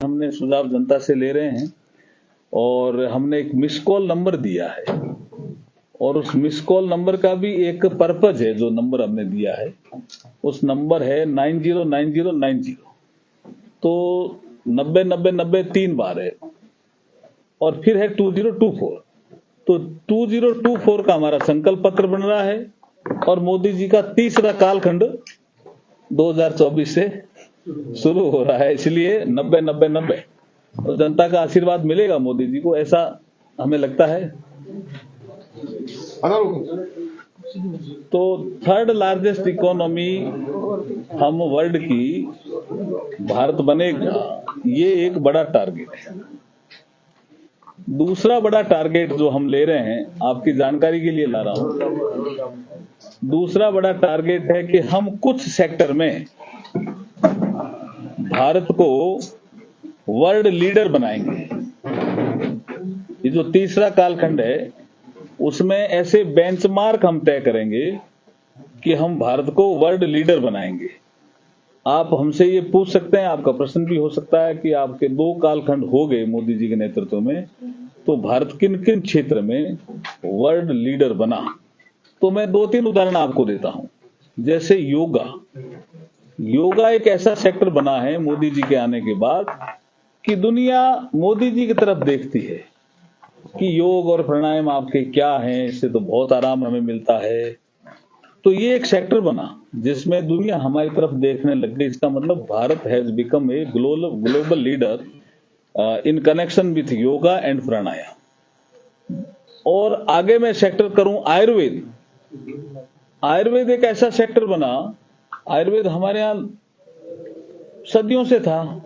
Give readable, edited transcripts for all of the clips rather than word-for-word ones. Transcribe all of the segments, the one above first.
हमने सुझाव जनता से ले रहे हैं और हमने एक मिस कॉल नंबर दिया है और उस मिस कॉल नंबर का भी एक पर्पज है। जो नंबर हमने दिया है उस नंबर है 909090। तो 909090 3 बार है और फिर है 2024। तो 2024 का हमारा संकल्प पत्र बन रहा है और मोदी जी का तीसरा कालखंड 2024 से शुरू हो रहा है, इसलिए 90-90-90 तो जनता का आशीर्वाद मिलेगा मोदी जी को, ऐसा हमें लगता है। तो थर्ड लार्जेस्ट इकोनॉमी हम वर्ल्ड की भारत बनेगा, ये एक बड़ा टारगेट है। दूसरा बड़ा टारगेट जो हम ले रहे हैं, आपकी जानकारी के लिए ला रहा हूं, दूसरा बड़ा टारगेट है कि हम कुछ सेक्टर में भारत को वर्ल्ड लीडर बनाएंगे। ये जो तीसरा कालखंड है उसमें ऐसे बेंचमार्क हम तय करेंगे कि हम भारत को वर्ल्ड लीडर बनाएंगे। आप हमसे ये पूछ सकते हैं, आपका प्रश्न भी हो सकता है कि आपके 2 कालखंड हो गए मोदी जी के नेतृत्व में, तो भारत किन किन क्षेत्र में वर्ल्ड लीडर बना। तो मैं 2-3 उदाहरण आपको देता हूं। जैसे योगा एक ऐसा सेक्टर बना है मोदी जी के आने के बाद कि दुनिया मोदी जी की तरफ देखती है कि योग और प्राणायाम आपके क्या हैं, इससे तो बहुत आराम हमें मिलता है। तो ये एक सेक्टर बना जिसमें दुनिया हमारी तरफ देखने लग गई। इसका मतलब Bharat has become a global leader in connection with yoga and pranayama. और आगे मैं सेक्टर करूं आयुर्वेद। आयुर्वेद एक ऐसा सेक्टर बना, आयुर्वेद हमारे यहां सदियों से था,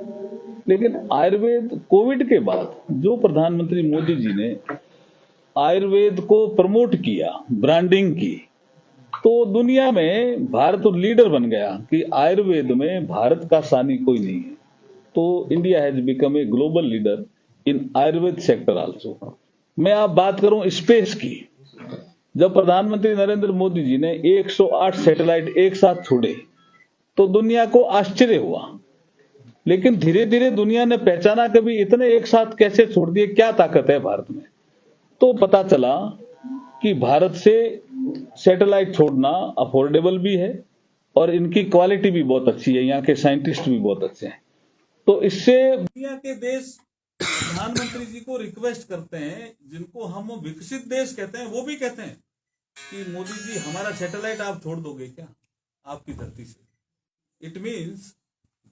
लेकिन आयुर्वेद कोविड के बाद जो प्रधानमंत्री मोदी जी ने आयुर्वेद को प्रमोट किया, ब्रांडिंग की, तो दुनिया में भारत लीडर बन गया कि आयुर्वेद में भारत का सानी कोई नहीं है। तो India has become a global leader in Ayurveda sector also. मैं आप बात करूं स्पेस की, जब प्रधानमंत्री नरेंद्र मोदी जी ने 108 सैटेलाइट एक साथ छोड़े तो दुनिया को आश्चर्य हुआ, लेकिन धीरे धीरे दुनिया ने पहचाना कभी इतने एक साथ कैसे छोड़ दिए, क्या ताकत है भारत में। तो पता चला कि भारत से सैटेलाइट छोड़ना अफोर्डेबल भी है और इनकी क्वालिटी भी बहुत अच्छी है, यहाँ के साइंटिस्ट भी बहुत अच्छे हैं। तो इससे दुनिया के देश प्रधानमंत्री जी को रिक्वेस्ट करते हैं, जिनको हम विकसित देश कहते हैं, वो भी कहते हैं कि मोदी जी हमारा सैटेलाइट आप छोड़ दोगे क्या आपकी धरती से। It means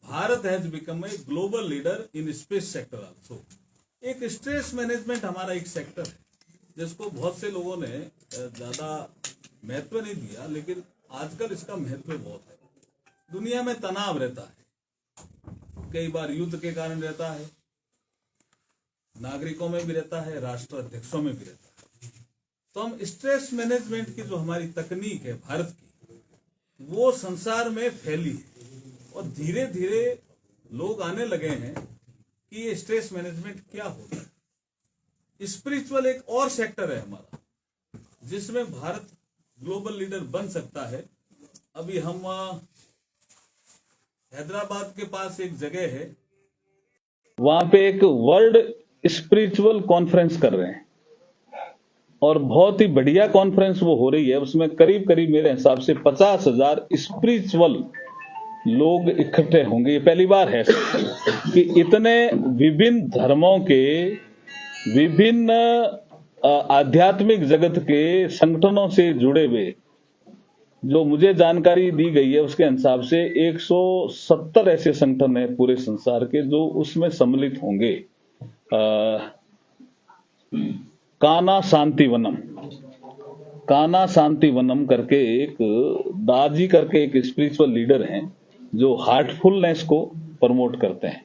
Bharat has become a global leader in space sector also. एक स्ट्रेस मैनेजमेंट हमारा एक सेक्टर है जिसको बहुत से लोगों ने ज्यादा महत्व नहीं दिया, लेकिन आजकल इसका महत्व बहुत है। दुनिया में तनाव रहता है, कई बार युद्ध के कारण रहता है, नागरिकों में भी रहता है, राष्ट्र अध्यक्षों में भी रहता है। तो हम स्ट्रेस मैनेजमेंट की जो हमारी तकनीक है भारत की, वो संसार में फैली है और धीरे धीरे लोग आने लगे हैं कि ये स्ट्रेस मैनेजमेंट क्या होता है। स्पिरिचुअल एक और सेक्टर है हमारा जिसमें भारत ग्लोबल लीडर बन सकता है। अभी हम हैदराबाद के पास एक जगह है, वहां पे एक वर्ल्ड स्पिरिचुअल कॉन्फ्रेंस कर रहे हैं और बहुत ही बढ़िया कॉन्फ्रेंस वो हो रही है। उसमें करीब करीब मेरे हिसाब से 50,000 स्पिरिचुअल लोग इकट्ठे होंगे। ये पहली बार है कि इतने विभिन्न धर्मों के, विभिन्न आध्यात्मिक जगत के संगठनों से जुड़े हुए, जो मुझे जानकारी दी गई है उसके हिसाब से 170 ऐसे संगठन हैं पूरे संसार के जो उसमें सम्मिलित होंगे। काना शांति वनम करके एक दाजी करके एक स्पिरिचुअल लीडर हैं जो हार्टफुलनेस को प्रमोट करते हैं।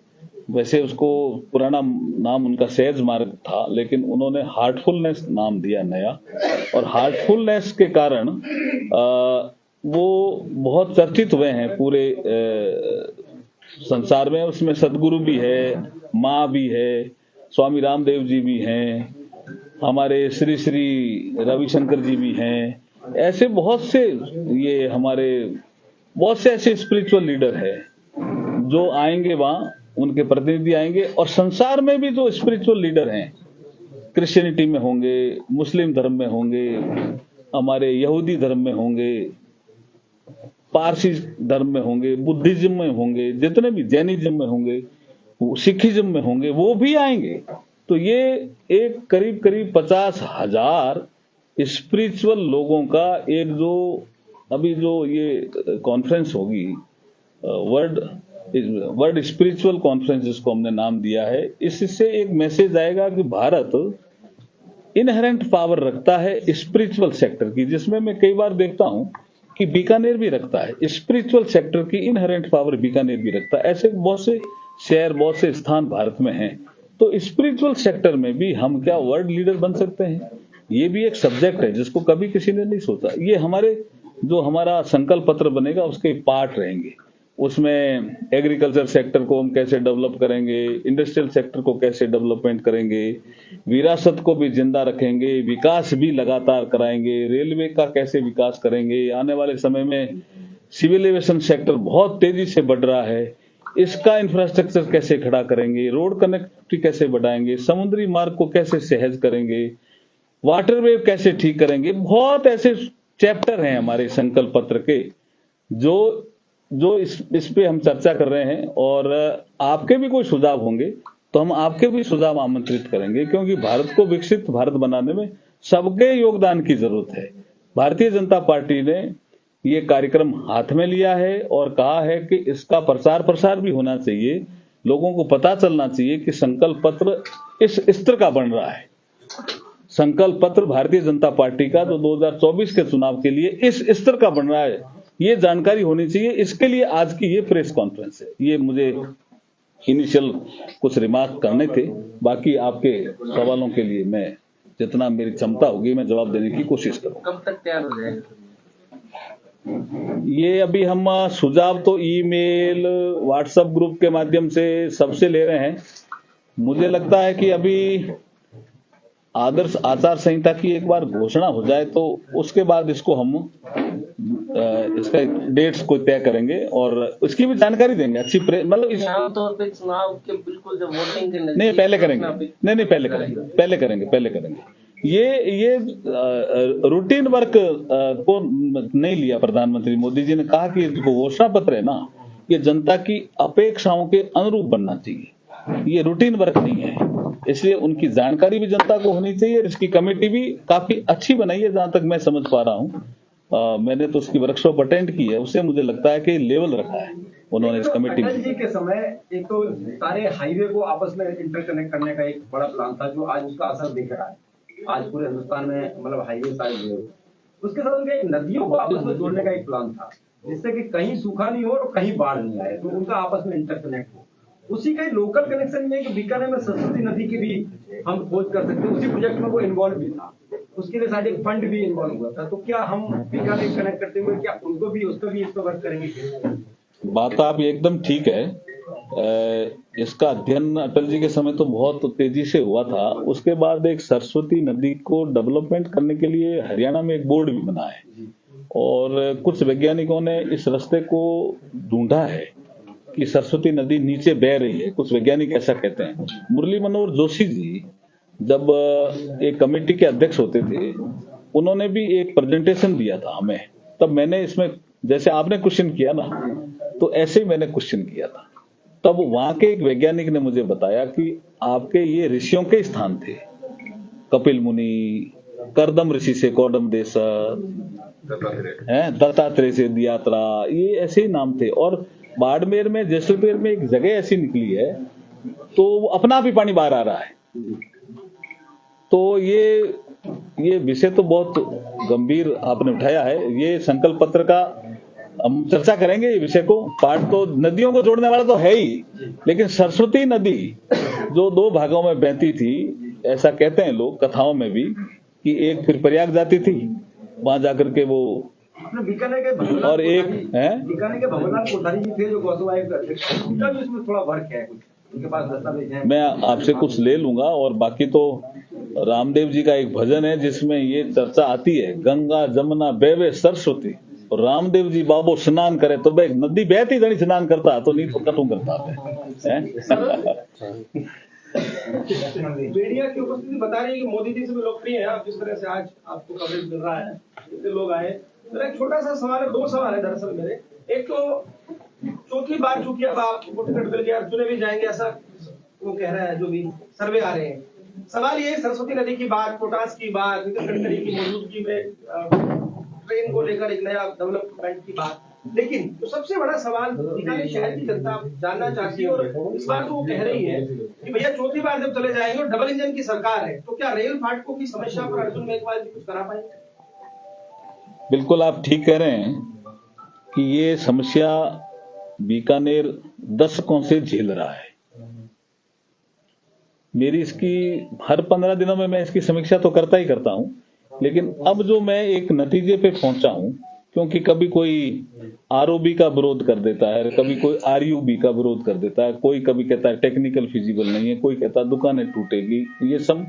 वैसे उसको पुराना नाम उनका सहज मार्ग था, लेकिन उन्होंने हार्टफुलनेस नाम दिया नया, और हार्टफुलनेस के कारण वो बहुत चर्चित हुए हैं पूरे संसार में। उसमें सदगुरु भी है, माँ भी है, स्वामी रामदेव जी भी हैं, हमारे श्री श्री रविशंकर जी भी हैं। ऐसे बहुत से ये हमारे बहुत से ऐसे स्पिरिचुअल लीडर है जो आएंगे वहां उनके प्रतिनिधि आएंगे, और संसार में भी जो स्पिरिचुअल लीडर हैं, क्रिश्चियनिटी में होंगे, मुस्लिम धर्म में होंगे, हमारे यहूदी धर्म में होंगे, पारसी धर्म में होंगे, बुद्धिज्म में होंगे, जितने भी जैनिज्म में होंगे, सिखिज्म में होंगे, वो भी आएंगे। तो ये एक करीब करीब 50,000 स्पिरिचुअल लोगों का एक जो अभी जो ये कॉन्फ्रेंस होगी, वर्ल्ड स्पिरिचुअल कॉन्फ्रेंस जिसको हमने नाम दिया है, इससे एक मैसेज आएगा कि भारत इनहेरेंट पावर रखता है स्पिरिचुअल सेक्टर की, जिसमें मैं कई बार देखता हूं कि बीकानेर भी रखता है स्पिरिचुअल सेक्टर की इनहेरेंट पावर, बीकानेर भी रखता है। ऐसे बहुत से शहर, बहुत से स्थान भारत में हैं। तो स्पिरिचुअल सेक्टर में भी हम क्या वर्ल्ड लीडर बन सकते हैं? ये भी एक सब्जेक्ट है जिसको कभी किसी ने नहीं सोचा। ये हमारा संकल्प पत्र बनेगा, उसके पार्ट रहेंगे। उसमें एग्रीकल्चर सेक्टर को हम कैसे डेवलप करेंगे, इंडस्ट्रियल सेक्टर को कैसे डेवलपमेंट करेंगे, विरासत को भी जिंदा रखेंगे, विकास भी लगातार कराएंगे, रेलवे का कैसे विकास करेंगे, आने वाले समय में सिविल एविएशन सेक्टर बहुत तेजी से बढ़ रहा है, इसका इंफ्रास्ट्रक्चर कैसे खड़ा करेंगे, रोड कनेक्टिविटी कैसे बढ़ाएंगे, समुद्री मार्ग को कैसे सहज करेंगे, वाटरवे कैसे ठीक करेंगे। बहुत ऐसे चैप्टर हैं हमारे संकल्प पत्र के जो इस पे हम चर्चा कर रहे हैं। और आपके भी कोई सुझाव होंगे तो हम आपके भी सुझाव आमंत्रित करेंगे, क्योंकि भारत को विकसित भारत बनाने में सबके योगदान की जरूरत है। भारतीय जनता पार्टी ने ये कार्यक्रम हाथ में लिया है और कहा है कि इसका प्रचार प्रसार भी होना चाहिए, लोगों को पता चलना चाहिए कि संकल्प पत्र इस स्तर का बन रहा है। संकल्प पत्र भारतीय जनता पार्टी का जो 2024 के चुनाव के लिए इस स्तर का बन रहा है, ये जानकारी होनी चाहिए। इसके लिए आज की ये प्रेस कॉन्फ्रेंस है। ये मुझे इनिशियल कुछ रिमार्क करने थे, बाकी आपके सवालों के लिए मैं जितना मेरी क्षमता होगी मैं जवाब देने की कोशिश करूंगा। कब तक तैयार हो जाएगा? ये अभी हम सुझाव तो ईमेल, व्हाट्सएप ग्रुप के माध्यम से सबसे ले रहे हैं। मुझे लगता है कि अभी आदर्श आचार संहिता की एक बार घोषणा हो जाए तो उसके बाद इसको हम इसका डेट्स को तय करेंगे और उसकी भी जानकारी देंगे। अच्छी मतलब आमतौर पे चुनाव के बिल्कुल जब वोटिंग के नहीं पहले करेंगे, नहीं पहले करेंगे। ये रूटीन वर्क को नहीं लिया। प्रधानमंत्री मोदी जी ने कहा कि जो घोषणा पत्र है ना, ये जनता की अपेक्षाओं के अनुरूप बनना चाहिए, ये रूटीन वर्क नहीं है। इसलिए उनकी जानकारी भी जनता को होनी चाहिए। इसकी कमेटी भी काफी अच्छी बनाई है, जहां तक मैं समझ पा रहा हूँ। मैंने तो उसकी वर्कशॉप अटेंड की है, उससे मुझे लगता है कि लेवल रखा है उन्होंने इस कमेटी में। अटल जी के समय एक तो सारे हाईवे को आपस में इंटरकनेक्ट करने का एक बड़ा प्लान था, जो आज उसका असर दिख रहा है। आज पूरे हिंदुस्तान में मतलब हाईवे सारे जुड़े हुए। उसके साथ उनके नदियों को आपस में जोड़ने का एक प्लान था, जिससे कि कहीं सूखा नहीं हो और कहीं बाढ़ नहीं आए, तो उनका आपस में इंटरकनेक्ट हो। उसी का लोकल कनेक्शन में बीकानेर में सरस्वती नदी की भी हम खोज कर सकते हैं। उसी प्रोजेक्ट में वो इन्वॉल्व भी था, उसके लिए शायद एक फंड भी इन्वॉल्व हुआ था। तो क्या हम बीकानेर कनेक्ट करते हुए क्या उनको भी उसका भी इस पर वर्क करेंगे? बात आप एकदम ठीक है। इसका अध्ययन अटल जी के समय तो बहुत तेजी से हुआ था। उसके बाद एक सरस्वती नदी को डेवलपमेंट करने के लिए हरियाणा में एक बोर्ड भी बना है और कुछ वैज्ञानिकों ने इस रास्ते को ढूंढा है कि सरस्वती नदी नीचे बह रही है। कुछ वैज्ञानिक ऐसा कहते हैं। मुरली मनोहर जोशी जी जब एक कमेटी के अध्यक्ष होते थे, उन्होंने भी एक प्रेजेंटेशन दिया था हमें। तब मैंने इसमें, जैसे आपने क्वेश्चन किया ना, तो ऐसे ही मैंने क्वेश्चन किया था। तब वहां के एक वैज्ञानिक ने मुझे बताया कि आपके ये ऋषियों के स्थान थे, कपिल मुनि, करदम ऋषि से कौडम देश, दत्तात्रेय से दियात्रा, ये ऐसे ही नाम थे। और बाड़मेर में, जैसलमेर में एक जगह ऐसी निकली है तो अपना भी पानी बाहर आ रहा है। तो ये विषय तो बहुत गंभीर आपने उठाया है। ये संकल्प पत्र का हम चर्चा करेंगे। ये विषय को पार्ट तो नदियों को जोड़ने वाला तो है ही, लेकिन सरस्वती नदी जो 2 भागों में बहती थी, ऐसा कहते हैं लोग कथाओं में भी, कि एक फिर प्रयाग जाती थी, वहां जाकर के वो बीकानेर के और एक है बीकानेर के भवनाथ कोठारी जी थे जो गौसवा अध्यक्ष, उनका भी इसमें थोड़ा वर्क है, कुछ उनके पास दस्तावेज है। मैं आपसे कुछ ले लूंगा। और बाकी तो रामदेव जी का एक भजन है जिसमें ये चर्चा आती है, गंगा जमुना बेवे सरस्वती, और रामदेव जी बाबो स्नान करे तो नदी बहती जनी स्नान करता तो नहीं तो कटू करता है। मीडिया की उपस्थिति बता रही है कि मोदी जी से भी लोकप्रिय है आप, जिस तरह से आज आपको कवरेज मिल रहा है, इतने लोग आए। मेरा एक छोटा सा सवाल है, दो सवाल है दरअसल मेरे। एक तो चौथी बार चूंकि अब आपको टिकट मिल गया, चुने भी जाएंगे ऐसा वो कह रहा है, जो भी सर्वे आ रहे हैं। सवाल ये सरस्वती नदी की बात, पोटास की बात, नितिन गडकरी की मौजूदगी में ट्रेन को लेकर एक नया डेवलपमेंट की बात, लेकिन तो सबसे बड़ा सवाल बीकानेर शहर की जनता जानना चाहती है, और इस बार तो वो कह रही है कि भैया चौथी बार जब चले जाएंगे और डबल इंजन की सरकार है, तो क्या रेल फाटकों की समस्या पर अर्जुन मेघवाल जी कुछ करा पाएंगे? बिल्कुल आप ठीक कह रहे हैं कि ये समस्या बीकानेर दशकों से झेल रहा है। मेरी इसकी हर 15 दिनों में मैं इसकी समीक्षा तो करता ही करता हूं, लेकिन अब जो मैं एक नतीजे पे पहुंचा हूं, क्योंकि कभी कोई आरओबी का विरोध कर देता है, कभी कोई आरयूबी का विरोध कर देता है, कोई कभी कहता है टेक्निकल फिजिबल नहीं है, कोई कहता है दुकानें टूटेगी, ये सब,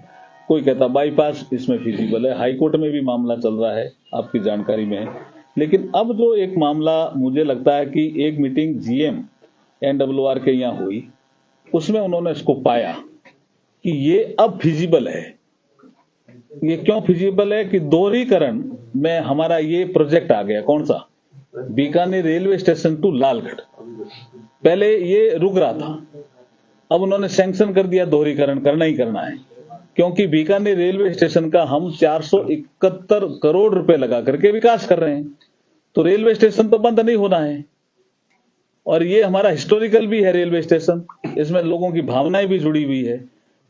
कोई कहता बाईपास इसमें फिजिबल है। हाईकोर्ट में भी मामला चल रहा है, आपकी जानकारी में है। लेकिन अब जो एक मामला मुझे लगता है कि एक मीटिंग जीएम एनडब्ल्यूआर के यहाँ हुई, उसमें उन्होंने इसको पाया कि ये अब फिजिबल है। ये क्यों फिजिबल है कि दोहरीकरण में हमारा ये प्रोजेक्ट आ गया। कौन सा? Bikaner railway station to Lalgarh. पहले ये रुक रहा था, अब उन्होंने सैंक्शन कर दिया, दोहरीकरण करना ही करना है, क्योंकि बीकानेर रेलवे स्टेशन का हम 471 करोड़ रुपए लगा करके विकास कर रहे हैं, तो रेलवे स्टेशन तो बंद नहीं होना है। और ये हमारा हिस्टोरिकल भी है रेलवे स्टेशन, इसमें लोगों की भावनाएं भी जुड़ी हुई है।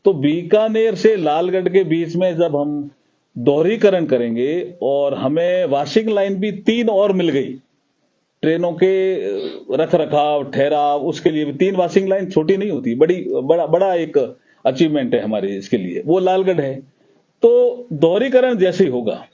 तो बीकानेर से लालगढ़ के बीच में जब हम दोहरीकरण करेंगे, और हमें वाशिंग लाइन भी 3 और मिल गई, ट्रेनों के रख रखाव ठहराव, उसके लिए भी 3 वाशिंग लाइन छोटी नहीं होती, बड़ा एक अचीवमेंट है हमारे इसके लिए, वो लालगढ़ है। तो दोहरीकरण जैसे ही होगा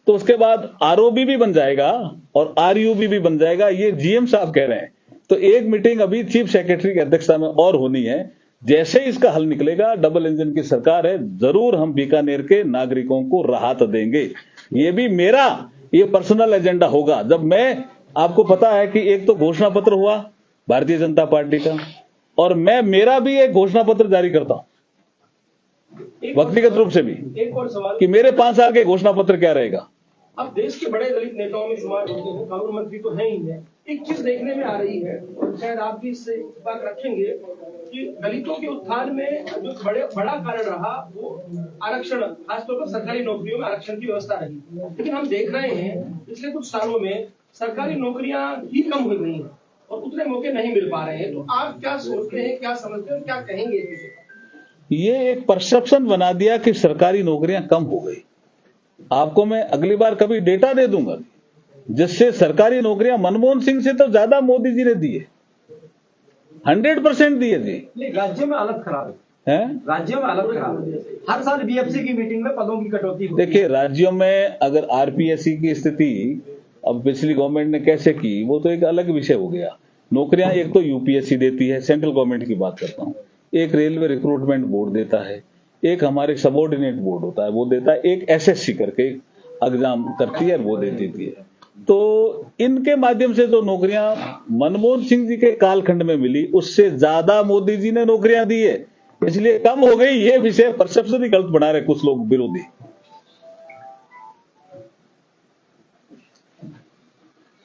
तो उसके बाद आरओबी भी बन जाएगा और आरयूबी भी बन जाएगा, ये जीएम साहब कह रहे हैं। तो एक मीटिंग अभी चीफ सेक्रेटरी की अध्यक्षता में और होनी है। जैसे इसका हल निकलेगा, डबल इंजन की सरकार है, जरूर हम बीकानेर के नागरिकों को राहत देंगे। ये भी मेरा ये पर्सनल एजेंडा होगा। जब मैं, आपको पता है कि एक तो घोषणा पत्र हुआ भारतीय जनता पार्टी का, और मैं मेरा भी एक घोषणा पत्र जारी करता हूं व्यक्तिगत रूप से भी। एक और सवाल कि मेरे 5 साल के घोषणा पत्र क्या रहेगा। अब देश के बड़े दलित नेताओं में शुमार होते हैं, कानून मंत्री तो है ही है। एक चीज देखने में आ रही है, और शायद आप भी इससे बात रखेंगे, कि दलितों के उत्थान में जो बड़ा कारण रहा वो आरक्षण, खासतौर पर सरकारी नौकरियों में आरक्षण की व्यवस्था रही। लेकिन हम देख रहे हैं पिछले कुछ सालों में सरकारी नौकरियां ही कम हो गई हैं और उतने मौके नहीं मिल पा रहे हैं। तो आप क्या सोचते हैं, क्या समझते हैं, क्या कहेंगे? ये एक परसेप्शन बना दिया कि सरकारी नौकरियां कम हो गई। आपको मैं अगली बार कभी डेटा दे दूंगा जिससे सरकारी नौकरियां मनमोहन सिंह से तो ज्यादा मोदी जी ने दिए, 100% दिए जी। राज्य में हालत खराब है, राज्यों में हालत खराब है। हर साल बीएफसी की मीटिंग में पदों की कटौती होती है। देखिए, राज्यों में अगर आरपीएससी की स्थिति अब पिछली गवर्नमेंट ने कैसे की, वो तो एक अलग विषय हो गया। नौकरियां एक तो यूपीएससी देती है, सेंट्रल गवर्नमेंट की बात करता हूं, एक रेलवे रिक्रूटमेंट बोर्ड देता है, एक हमारे सबऑर्डिनेट बोर्ड होता है वो देता है, एक एसएससी करके एग्जाम करती है वो दे देती है। तो इनके माध्यम से जो नौकरियां मनमोहन सिंह जी के कालखंड में मिली, उससे ज्यादा मोदी जी ने नौकरियां दी है, इसलिए कम हो गई। ये विषय परसेप्शन ही गलत बना रहे कुछ लोग विरोधी।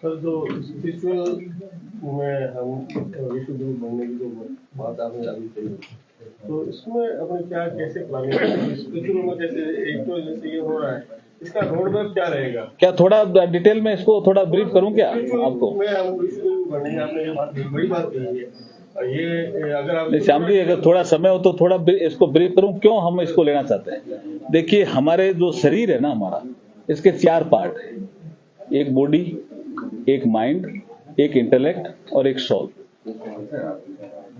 सर, जो स्पिरिचुअल में हम विश्वगुरु बनने की जो बात आपने अभी कही, तो इसमें अपने क्या कैसे प्लानिंग करेंगे? स्पिरिचुअल में कैसे, एक तो जैसे ये हो रहा है, इसका रोड मैप क्या रहेगा? क्या थोड़ा डिटेल में इसको थोड़ा ब्रीफ करूं क्या आपको? मैं हम विश्वगुरु बनने, आपने ये बात बड़ी बात कही है। ये अगर आप श्याम जी, अगर थोड़ा समय हो तो थोड़ा इसको ब्रीफ करूं, क्यों हम इसको लेना चाहते हैं। देखिए, हमारे जो शरीर है ना हमारा, इसके 4 पार्ट है, एक बॉडी, एक माइंड, एक इंटेलेक्ट और एक सोल।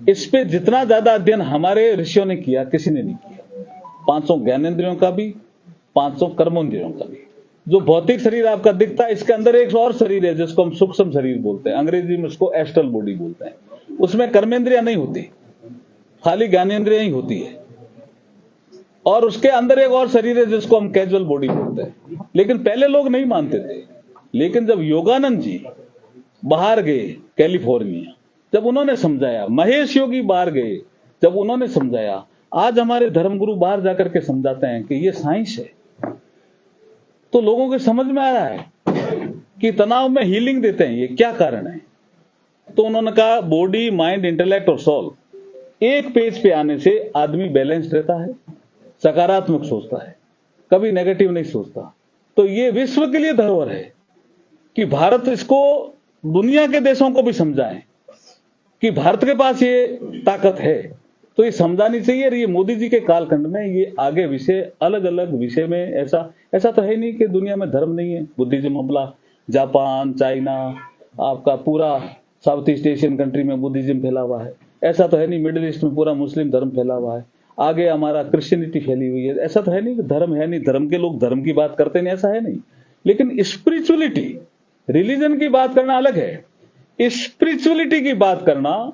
इस पे जितना ज्यादा अध्ययन हमारे ऋषियों ने किया, किसी ने नहीं किया। 500 ज्ञानेंद्रियों का भी, 500 कर्मेंद्रियों का भी। जो भौतिक शरीर आपका दिखता है, इसके अंदर एक और शरीर है जिसको हम सूक्ष्म शरीर बोलते हैं, अंग्रेजी में उसको एस्ट्रल बॉडी बोलते हैं। उसमें कर्मेंद्रियां नहीं होती, खाली ज्ञानेंद्रियां ही होती है। और उसके अंदर एक और शरीर है जिसको हम कैजुअल बॉडी बोलते हैं। लेकिन पहले लोग नहीं मानते थे, लेकिन जब योगानंद जी बाहर गए कैलिफोर्निया, जब उन्होंने समझाया, महेश योगी बाहर गए, जब उन्होंने समझाया, आज हमारे धर्मगुरु बाहर जाकर के समझाते हैं कि ये साइंस है, तो लोगों के समझ में आ रहा है कि तनाव में हीलिंग देते हैं, ये क्या कारण है। तो उन्होंने कहा बॉडी, माइंड, इंटेलेक्ट और सोल एक पेज पे आने से आदमी बैलेंस्ड रहता है, सकारात्मक सोचता है, कभी नेगेटिव नहीं सोचता। तो ये विश्व के लिए धरोहर है कि भारत इसको दुनिया के देशों को भी समझाएं कि भारत के पास ये ताकत है। तो ये समझानी चाहिए। और ये मोदी जी के कालखंड में ये आगे विषय, अलग अलग विषय में ऐसा तो है नहीं कि दुनिया में धर्म नहीं है। बुद्धिज्म हमला, जापान, चाइना, आपका पूरा साउथ ईस्ट एशियन कंट्री में बुद्धिज्म फैला हुआ है। ऐसा तो है नहीं मिडिल ईस्ट में पूरा मुस्लिम धर्म फैला हुआ है। आगे हमारा क्रिश्चियनिटी फैली हुई है। ऐसा तो है नहीं कि धर्म है नहीं, धर्म के लोग धर्म की बात करते नहीं, ऐसा है नहीं। लेकिन स्पिरिचुअलिटी, रिलीजन की बात करना अलग है, स्पिरिचुअलिटी की बात करना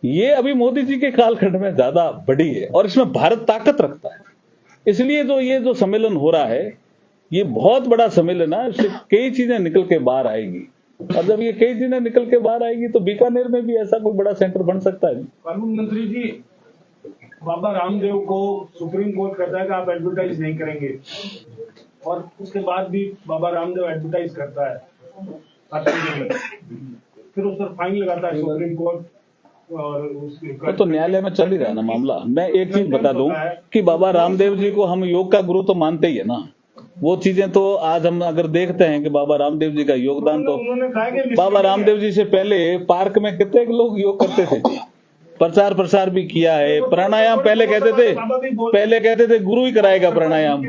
ये अभी मोदी जी के कालखंड में ज्यादा बड़ी है और इसमें भारत ताकत रखता है। इसलिए ये जो सम्मेलन हो रहा है, ये बहुत बड़ा सम्मेलन है। इससे कई चीजें निकल के बाहर आएगी और जब ये कई चीजें निकल के बाहर आएगी तो बीकानेर में भी ऐसा कोई बड़ा सेंटर बन सकता है। कानून मंत्री जी, बाबा रामदेव को सुप्रीम कोर्ट कहता है कि आप एडवर्टाइज नहीं करेंगे, और उसके बाद भी बाबा रामदेव एडवर्टाइज करता है आर्टिकल में, फिर उस पर फाइन लगाता है सुप्रीम कोर्ट। और तो न्यायालय में चल ही रहा है ना मामला। मैं एक चीज बता दूं कि बाबा रामदेव जी को हम योग का गुरु तो मानते ही है ना। वो चीजें तो आज हम अगर देखते हैं कि बाबा रामदेव जी का योगदान, तो बाबा रामदेव जी से पहले पार्क में कितने लोग योग करते थे, प्रचार प्रसार भी किया है। प्राणायाम पहले कहते थे गुरु ही कराएगा प्राणायाम।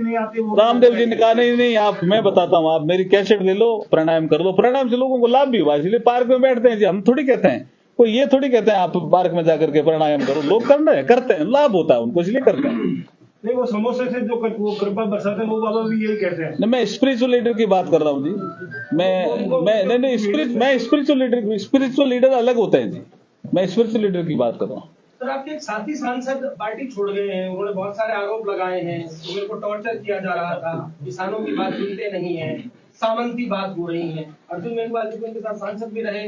रामदेव जी ने कहा नहीं आप, मैं बताता हूँ, आप मेरी कैसेट ले लो, प्राणायाम कर लो। प्राणायाम से लोगों को लाभ भी हुआ, इसलिए पार्क में बैठते हैं जी। हम थोड़ी कहते हैं, कोई ये थोड़ी कहते हैं आप पार्क में जाकर के प्राणायाम करो। लोग करते हैं, लाभ होता है उनको, इसलिए करते हैं। नहीं, वो समोसे से जो वो कृपा बरसाते हैं, वो बाबा भी यही कहते हैं। नहीं, मैं स्पिरिचुअल लीडर की बात कर रहा हूँ जी। मैं स्पिरिचुअल लीडर अलग होते हैं जी। मैं स्पिरिचुअल लीडर की बात कर रहा हूँ। सर, आपके एक साथी सांसद पार्टी छोड़ गए हैं, उन्होंने बहुत सारे आरोप लगाए हैं। उन्हें को टॉर्चर किया जा रहा था, किसानों की बात सुनते नहीं है, सामंती बात हो रही है। अर्जुन मेघवाल जी उनके साथ सांसद भी रहे,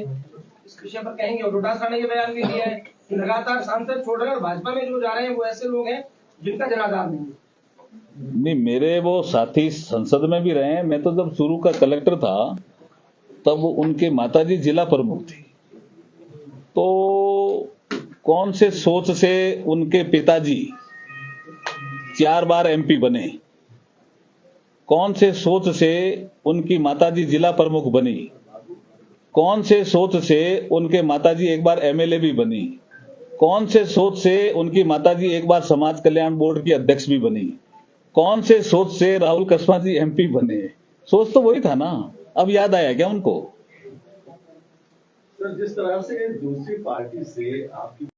इस विषय पर कहेंगे। और डोटासरा ने ये बयान भी दिया है कि लगातार सांसद छोड़ रहे हैं और भाजपा में जो जा रहे हैं वो ऐसे लोग हैं जिनका जनाधार नहीं है। नहीं, मेरे वो साथी संसद में भी रहे हैं। मैं तो जब शुरू का कलेक्टर था तब उनके माताजी जिला प्रमुख थी। तो कौन से सोच से उनके पिताजी 4 बार एमपी बने, कौन से सोच से उनकी माताजी जिला प्रमुख बनी, कौन से सोच से उनके माताजी एक बार एमएलए भी बनी, कौन से सोच से उनकी माताजी एक बार समाज कल्याण बोर्ड की अध्यक्ष भी बनी, कौन से सोच से राहुल कसवा जी एमपी बने। सोच तो वही था ना। अब याद आया क्या उनको? सर, जिस तरह से दूसरी पार्टी से आपकी